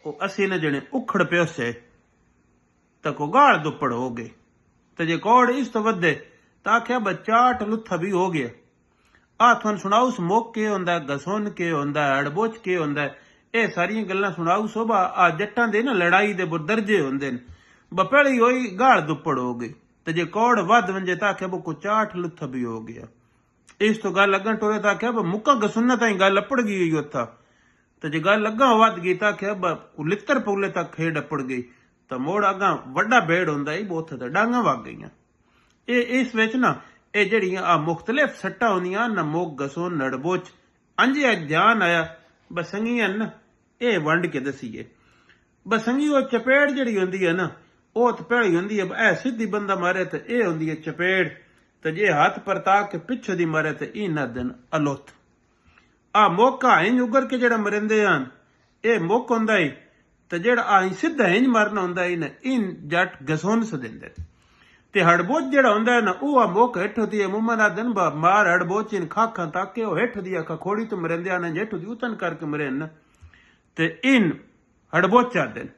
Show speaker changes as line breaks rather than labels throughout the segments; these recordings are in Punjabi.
ਉਹ ਅਸੀਂ ਨਾ ਜਣੇ ਉਖੜ ਪਿਓਸੇ ਤਾਂ ਕੋ ਗਾਲ ਦੁੱਪੜ ਹੋ ਗਏ। ਤੇ ਜੇ ਕੌੜ ਇਸ ਤੋਂ ਵੱਧੇ ਤਾਂ ਆਖਿਆ ਬੱਚਾਟ ਲੁੱਥਾ ਵੀ ਹੋ ਗਿਆ। ਆ ਤੁਹਾਨੂੰ ਸੁਣਾਉ ਸਮੋਕ ਕੇ ਹੁੰਦਾ, ਗਸੁੰਨ ਕੇ ਹੁੰਦਾ, ਅੜਬੋਚ ਕੇ ਹੁੰਦਾ, ਇਹ ਸਾਰੀਆਂ ਗੱਲਾਂ ਸੁਣਾਉ ਸੋਭਾ। ਆ ਜੱਟਾਂ ਦੇ ਨਾ ਲੜਾਈ ਦੇ ਦਰਜੇ ਹੁੰਦੇ ਨੇ। ਪਹਿਲੀ ਹੋਈ ਗਾਲ ਦੁੱਪੜ ਹੋ ਗਈ। ਤੇ ਜੇ ਕੌੜ ਵੱਧ ਵੰਜੇ ਤਾਂ ਆਖਿਆ ਕੋ ਚਾਟ ਲੁੱਥਾ ਵੀ ਹੋ ਗਿਆ। ਇਸ ਤੋਂ ਗੱਲ ਲੱਗਣ ਟੋਰੇ ਤਾਂ ਆਖਿਆ ਮੁੱਕਾ ਗਸੁੰਨਾ ਤਾਈਂ ਗੱਲ ਅਪੜ ਗਈ ਹੋਈ ਉੱਥਾ। ਤੇ ਜੇ ਗੱਲ ਅੱਗਾ ਵੱਧ ਗਈ ਤਾਂ ਆਖਿਆ ਲਿੱਤਰ ਪੌਲੇ ਤੱਕ ਖੇਡ ਅਪੜ ਗਈ। ਤਾਂ ਮੋੜ ਅੱਗਾ ਵੱਡਾ ਬੇੜ ਹੁੰਦਾ ਹੀ ਉੱਥੇ ਤਾਂ ਡਾਂਗਾਂ ਵਗ ਗਈਆਂ। ਇਹ ਇਸ ਵਿੱਚ ਨਾ ਇਹ ਜਿਹੜੀਆਂ ਆ ਮੁਖਤਲਿਫ ਸੱਟਾਂ ਹੁੰਦੀਆਂ ਨਾ, ਮੁੱਕ ਗਸੁੰਨ ਨੜਬੋਚ ਅੰਜੇ ਧਿਆਨ ਆਇਆ ਬਸੰਗੀਆਂ ਨਾ ਇਹ ਵੰਡ ਕੇ ਦਸੀਏ। ਬਸੰਗੀ ਉਹ ਚਪੇੜ ਜਿਹੜੀ ਹੁੰਦੀ ਹੈ ਨਾ, ਉਹ ਤਾਂ ਪਹਿਲੀ ਹੁੰਦੀ ਹੈ ਇਹ ਸਿੱਧੀ ਬੰਦਾ ਮਾਰੇ ਤੇ ਇਹ ਹੁੰਦੀ ਹੈ ਚਪੇੜ। ਤੇ ਜੇ ਹੱਥ ਪਰਤਾ ਕੇ ਪਿੱਛੇ ਦੀ ਮਾਰੇ ਤੇ ਇਹ ਨਾ ਦਿਨ ਅਲੁੱਤ। ਆ ਮੌਕਾ ਇੰਜ ਉਗਰ ਕੇ ਜਿਹੜਾ ਮਰਿੰਦੇ ਹਨ ਇਹ ਮੁੱਕ ਹੁੰਦਾ ਈ। ਤੇ ਜਿਹੜਾ ਆ ਸਿੱਧਾ ਇੰਜ ਮਰਨਾ ਹੁੰਦਾ ਈ ਨਾ ਇਨ ਜੱਟ ਗਸੁੰਨ ਸ ਦਿੰਦੇ। ਤੇ ਹੜਬੋਚ ਜਿਹੜਾ ਹੁੰਦਾ ਹੈ ਨਾ ਉਹ ਆ ਮੁੱਕ ਹੇਠ ਹੁੰਦੀ ਹੈ ਮੁੰਮਾ ਨਾ ਦਿਨ ਮਾਰ ਹੜਬੋਚ ਇਨ ਖਾਖਾਂ ਤੱਕ ਕੇ ਉਹ ਹੇਠ ਦੀ ਅੱਖਾਂ ਖੋੜੀ ਤੋਂ ਮਰਿੰਦੇ ਹਨ ਹੇਠ ਦੀ ਉਤਨ ਕਰਕੇ ਮਰੇ ਨਾ। ਤੇ ਇਨ ਹੜਬੋਚਾ ਦਿਨ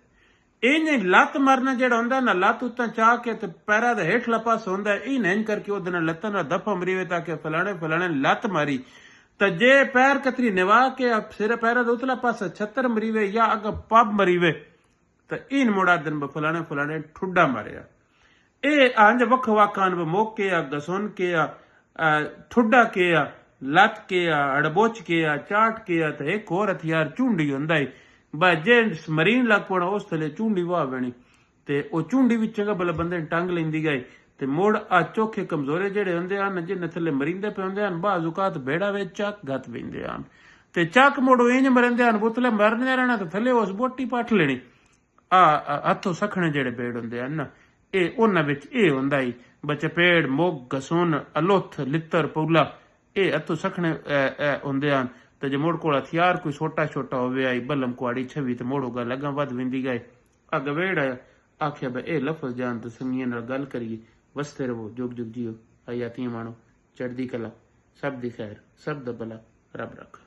ਇੰਜ ਲੱਤ ਮਰਨਾ ਜਿਹੜਾ ਹੁੰਦਾ ਨਾ, ਲੱਤ ਉੱਤਾਂ ਚਾਹ ਕੇ ਤੇ ਪੈਰਾਂ ਦਾ ਹੇਠਲਾ ਪਾਸ ਹੁੰਦਾ ਇਨ ਇੰਜ ਕਰਕੇ ਉਹਦੇ ਨਾਲ ਲੱਤਾਂ ਨਾਲ ਦਫਾ ਮਰੀਵੇ ਤਾਂ ਕਿ ਫਲਾਣੇ ਲੱਤ ਮਾਰੀ। ਤਾਂ ਜੇ ਪੈਰ ਕਤਰੀ ਨਿਵਾ ਕੇ ਸਿਰ ਪੈਰਾਂ ਦਾ ਉਤਲਾ ਪਾਸਾ ਛੱਤਰ ਮਰੀਵੇ ਜਾਂ ਅੱਗ ਪੱਬ ਮਰੀਵੇ ਤਾਂ ਇਨ ਮੁੜਾ ਦਿਨ ਫਲਾਣੇ ਠੁੱਡਾ ਮਾਰਿਆ। ਇਹ ਅੰਜ ਵੱਖ ਵਾਕਾਂ ਮੁੱਕ ਕੇ ਆ, ਗਸੁੰਨ ਕੇ ਆ, ਠੁੱਡਾ ਕੇ ਆ, ਲੱਤ ਕੇ ਆ, ਅੜਬੋਚ ਕੇ ਆ, ਚਾਟ ਕੇ ਆ। ਤੇ ਇੱਕ ਹੋਰ ਹਥਿਆਰ ਝੁੰਡੀ ਹੁੰਦਾ ਏ। ਬਸ ਜੇ ਮਰੀਨ ਲੱਗ ਪਣਾ ਉਸ ਥੱਲੇ ਝੁੰਡੀ ਵਾਹ ਬਣੀ ਤੇ ਉਹ ਝੁੰਡੀ ਵਿੱਚ ਚੰਗਾ ਭਲਾ ਬੰਦੇ ਨੂੰ ਟੰਗ ਲੈਂਦੀ ਗਏ। ਤੇ ਮੁੜ ਆ ਚੋਖੇ ਕਮਜ਼ੋਰੇ ਜਿਹੜੇ ਹੁੰਦੇ ਹਨ ਜਿਹਨੇ ਥੱਲੇ ਮਰੀਂਦੇ ਪਏ ਹੁੰਦੇ ਹਨ ਬਾਜ਼ੂਕਾਤ ਬੇੜਾ ਵਿੱਚ ਚੱਕ ਗੱਤ ਪੈਂਦੇ ਹਨ। ਤੇ ਚੱਕ ਮੁੜੋ ਇੰਜ ਮਰਿੰਦੇ ਹਨ ਬੁੱਤਲੇ ਮਰਨੇ ਰਹਿਣਾ ਤੇ ਥੱਲੇ ਉਸ ਬੋਟੀ ਪੱਟ ਲੈਣੀ। ਆ ਹੱਥੋਂ ਸਖਣੇ ਜਿਹੜੇ ਬੇੜ ਹੁੰਦੇ ਹਨ ਨਾ ਇਹ ਉਹਨਾਂ ਵਿੱਚ ਇਹ ਹੁੰਦਾ ਈ ਬਚਪੇੜ ਮੁੱਕ ਗਸੁੰਨ ਅਲੁੱਥ ਲਿੱਤਰ ਪੌਲਾ ਇਹ ਹੱਥੋਂ ਸਖਣੇ ਹੁੰਦੇ ਹਨ। ਤੇ ਜੇ ਮੁੜ ਕੋਲ ਹਥਿਆਰ ਕੋਈ ਛੋਟਾ ਹੋਵੇ ਆਈ ਬਲਮ ਕੁਆੜੀ ਛਵੀ ਤੇ ਮੋੜੋ ਗੱਲ ਅੱਗਾ ਵੱਧ ਵਿੰਦੀ ਗਏ। ਅੱਗ ਵੇੜ ਆਖਿਆ ਬਈ ਇਹ ਲਫ਼ਜ਼ ਜਾਣ ਤੇ ਸੰਗੀਆਂ ਨਾਲ ਗੱਲ ਕਰੀਏ। ਵਸਤੇ ਰਵੋ ਜੁਗ ਜੁਗ ਜੀਓ। ਆਇਆਤੀਆਂ ਮਾਣੋ ਚੜ੍ਹਦੀ ਕਲਾ। ਸਭ ਦੀ ਖੈਰ ਸਭ ਦਾ ਭਲਾ ਰੱਬ ਰੱਖ।